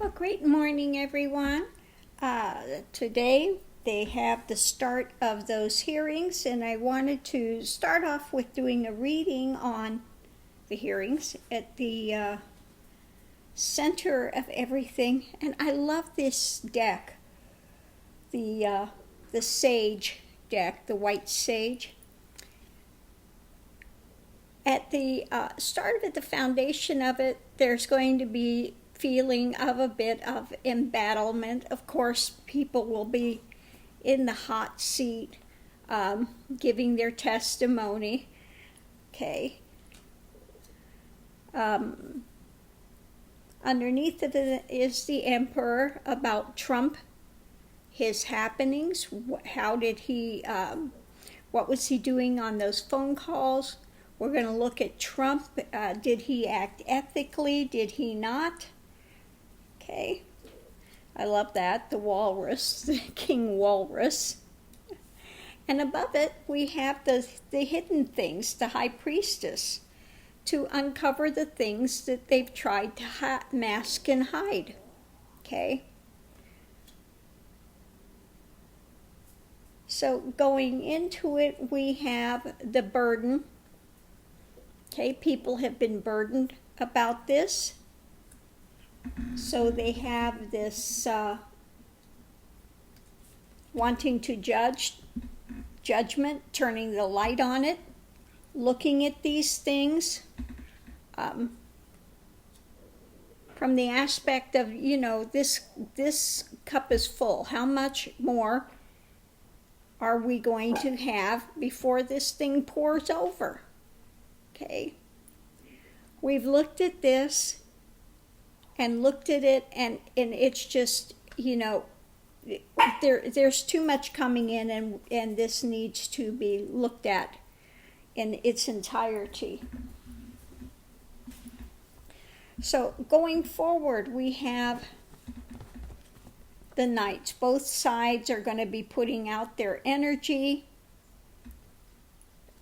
Well, great morning, everyone. Today they have the start of those hearings, and I wanted to start off with doing a reading on the hearings at the center of everything. And I love this deck, the sage deck, the white sage. At the start of it, the foundation of it, there's going to be feeling of a bit of embattlement. Of course, people will be in the hot seat, giving their testimony. Okay. Underneath of it is the Emperor about Trump, his happenings. How did he? What was he doing on those phone calls? We're going to look at Trump. Did he act ethically? Did he not? Okay. I love that. The walrus, the king walrus. And above it, we have the hidden things, the high priestess, to uncover the things that they've tried to mask and hide. Okay. So going into it, we have the burden. Okay, people have been burdened about this. So they have this wanting to judgment, turning the light on it, looking at these things from the aspect of, this cup is full. How much more are we going to have before this thing pours over? Okay. We've looked at this and looked at it, and it's just, there's too much coming in, and this needs to be looked at in its entirety. So going forward, we have the knights. Both sides are going to be putting out their energy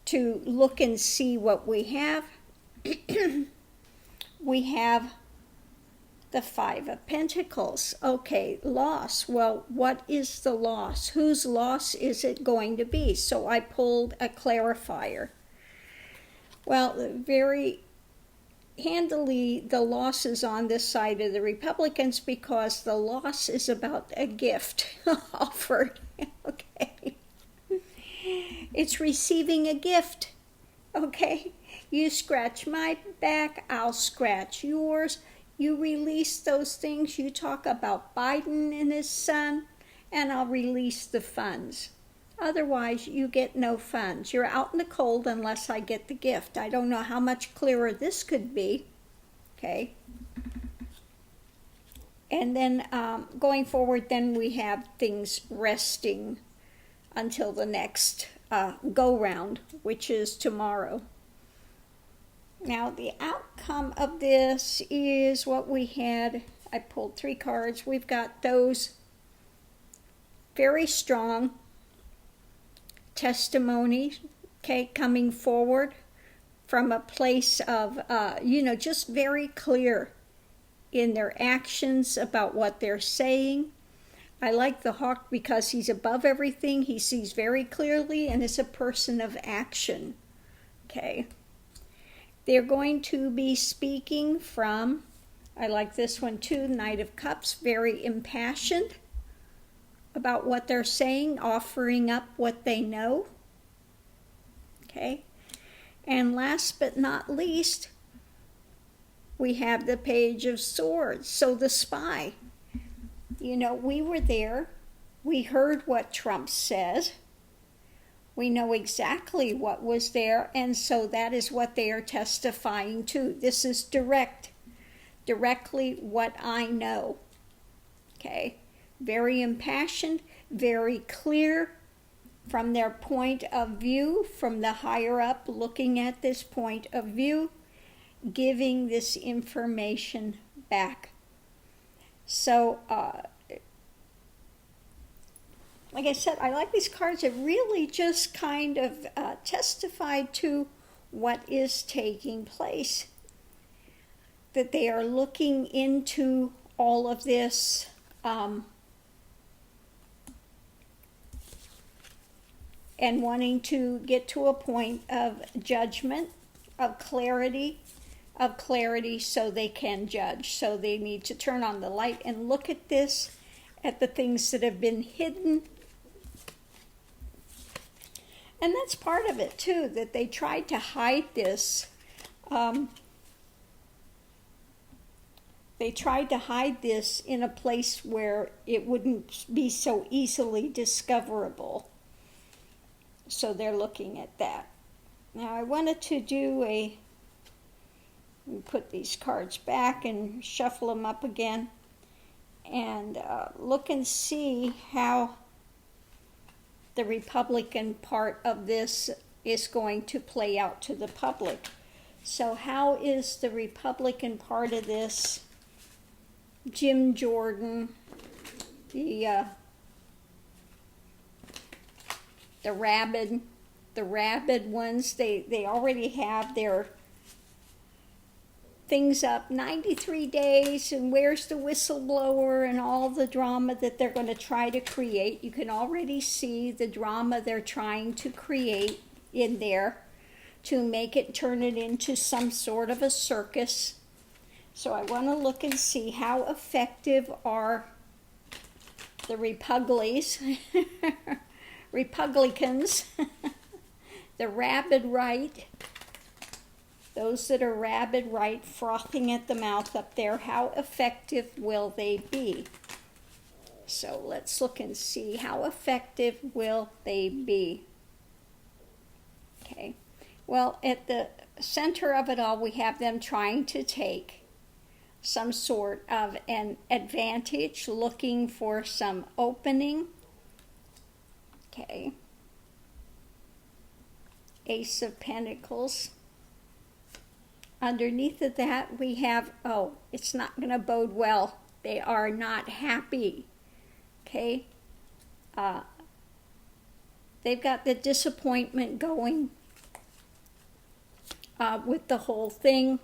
to look and see what we have. We have the Five of Pentacles. Okay, loss. Well, what is the loss? Whose loss is it going to be? So I pulled a clarifier. Well, very handily, the loss is on this side of the Republicans because the loss is about a gift offered. Okay. It's receiving a gift. Okay. You scratch my back, I'll scratch yours. You release those things. You talk about Biden and his son, and I'll release the funds. Otherwise, you get no funds. You're out in the cold unless I get the gift. I don't know how much clearer this could be. Okay. And then going forward, then we have things resting until the next go-round, which is tomorrow. Now, the outcome of this is what we had. I pulled 3 cards. We've got those very strong testimonies, okay, coming forward from a place of, just very clear in their actions about what they're saying. I like the hawk because he's above everything. He sees very clearly and is a person of action, okay. They're going to be speaking from, I like this one too, Knight of Cups, very impassioned about what they're saying, offering up what they know. Okay. And last but not least, we have the Page of Swords. So the spy. We were there. We heard what Trump says. We know exactly what was there, and so that is what they are testifying to. This is directly what I know. Okay? Very impassioned, very clear from their point of view, from the higher up looking at this point of view, giving this information back. So, like I said, I like these cards that really just kind of testify to what is taking place. That they are looking into all of this. And wanting to get to a point of judgment, of clarity so they can judge. So they need to turn on the light and look at this, at the things that have been hidden. And that's part of it too, that they tried to hide this. They tried to hide this in a place where it wouldn't be so easily discoverable. So they're looking at that. Now I wanted to do put these cards back and shuffle them up again and look and see how the Republican part of this is going to play out to the public. So how is the Republican part of this? Jim Jordan, the rabid ones, they already have their things up, 93 days, and where's the whistleblower, and all the drama that they're going to try to create. You can already see the drama they're trying to create in there to make it, turn it into some sort of a circus. So I want to look and see how effective are the Republicans, the rabid right, those that are rabid right, frothing at the mouth up there, how effective will they be? So let's look and see how effective will they be. Okay, well, at the center of it all, we have them trying to take some sort of an advantage, looking for some opening. Okay. Ace of Pentacles. Underneath of that, we have, it's not going to bode well. They are not happy. Okay. They've got the disappointment going with the whole thing.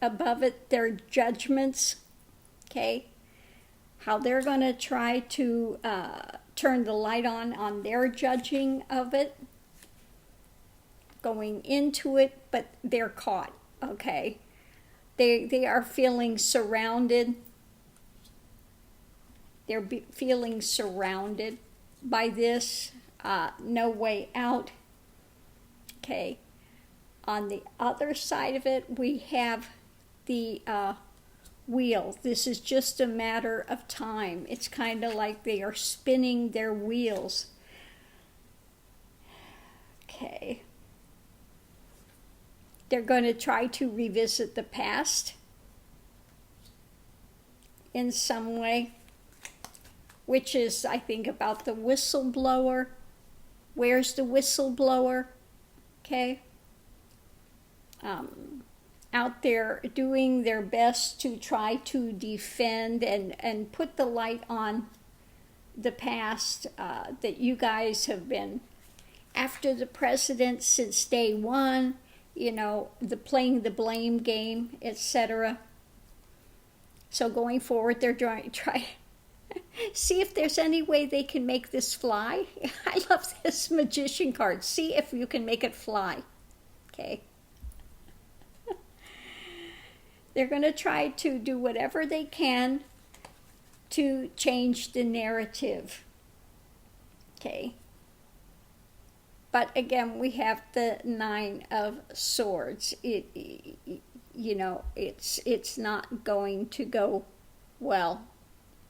Above it, their judgments, okay, how they're going to try to turn the light on their judging of it, going into it, but they're caught, okay. They are feeling surrounded. They're feeling surrounded by this, no way out, okay. On the other side of it, we have the wheel. This is just a matter of time. It's kind of like they are spinning their wheels. Okay. They're going to try to revisit the past in some way, which is, I think, about the whistleblower. Where's the whistleblower? Okay. Out there doing their best to try to defend and put the light on the past, that you guys have been after the president since day one, playing the blame game, etc. So going forward, they're try see if there's any way they can make this fly. I love this magician card. See if you can make it fly. Okay. They're going to try to do whatever they can to change the narrative. Okay. But again, we have the Nine of Swords. It's not going to go well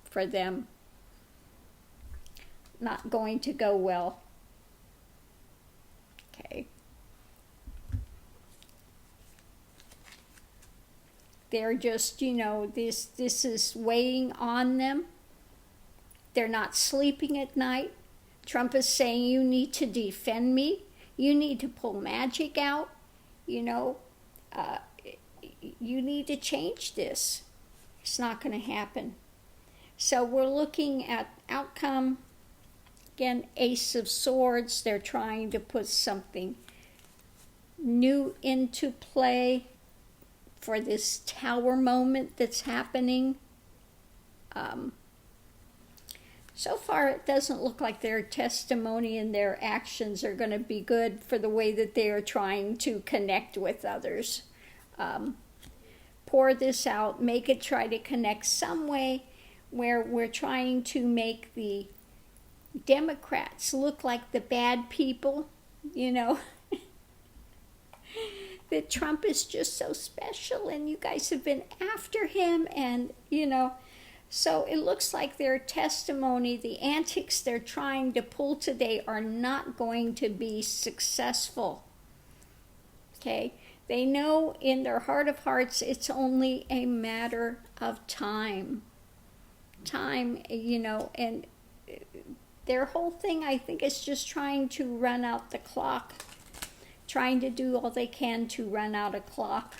for them. Not going to go well. Okay. They're just, this is weighing on them. They're not sleeping at night. Trump is saying, you need to defend me. You need to pull magic out. You need to change this. It's not going to happen. So we're looking at outcome. Again, Ace of Swords. They're trying to put something new into play for this tower moment that's happening. So far, it doesn't look like their testimony and their actions are going to be good for the way that they are trying to connect with others. Pour this out, make it try to connect some way where we're trying to make the Democrats look like the bad people, you know. That Trump is just so special and you guys have been after him, and, you know. So it looks like their testimony, the antics they're trying to pull today are not going to be successful. Okay? They know in their heart of hearts it's only a matter of time. Time, you know, and their whole thing, I think, is just trying to run out the clock. Trying to do all they can to run out a clock.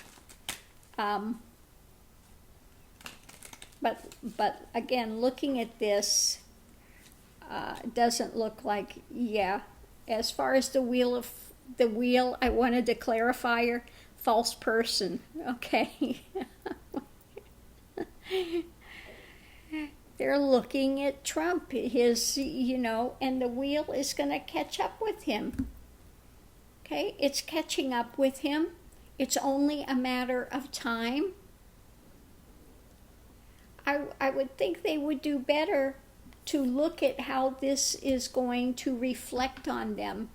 But again, looking at this, doesn't look like, yeah. As far as the wheel, I wanted to clarify, false person. Okay. They're looking at Trump, his, you know, and the wheel is going to catch up with him. Okay, it's catching up with him. It's only a matter of time. I would think they would do better to look at how this is going to reflect on them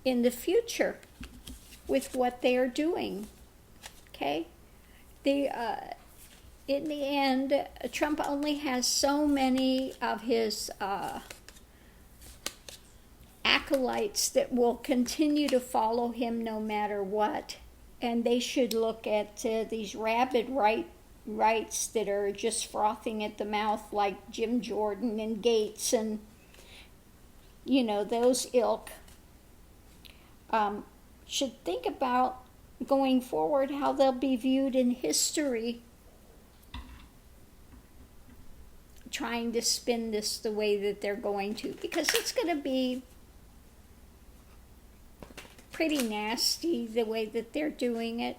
in the future with what they are doing. Okay? In the end, Trump only has so many of his acolytes that will continue to follow him no matter what. And they should look at these rabid rights that are just frothing at the mouth, like Jim Jordan and Gates and, you know, those ilk. Should think about going forward how they'll be viewed in history, trying to spin this the way that they're going to, because it's going to be pretty nasty the way that they're doing it.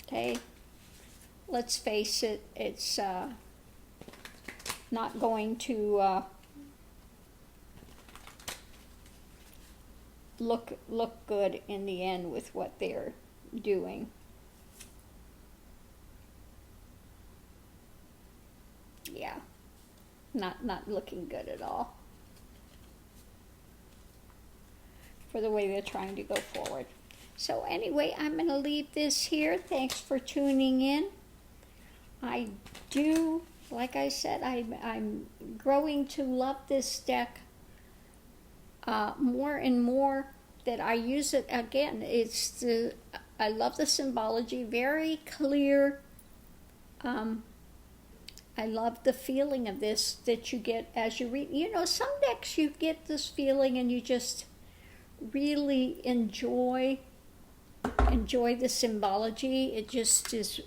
Okay, let's face it, it's not going to look good in the end with what they're doing. Yeah, not looking good at all for the way they're trying to go forward. So anyway, I'm going to leave this here. Thanks for tuning in. I do, like I said, I'm growing to love this deck more and more that I use it. Again, I love the symbology, very clear. I love the feeling of this that you get as you read. You know, some decks you get this feeling and you just really enjoy the symbology. It just is.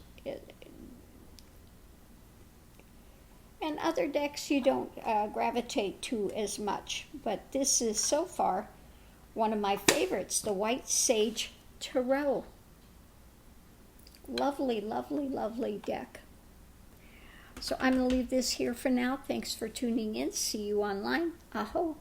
And other decks you don't gravitate to as much. But this is so far one of my favorites, the White Sage Tarot. Lovely, lovely, lovely deck. So I'm going to leave this here for now. Thanks for tuning in. See you online. Aho.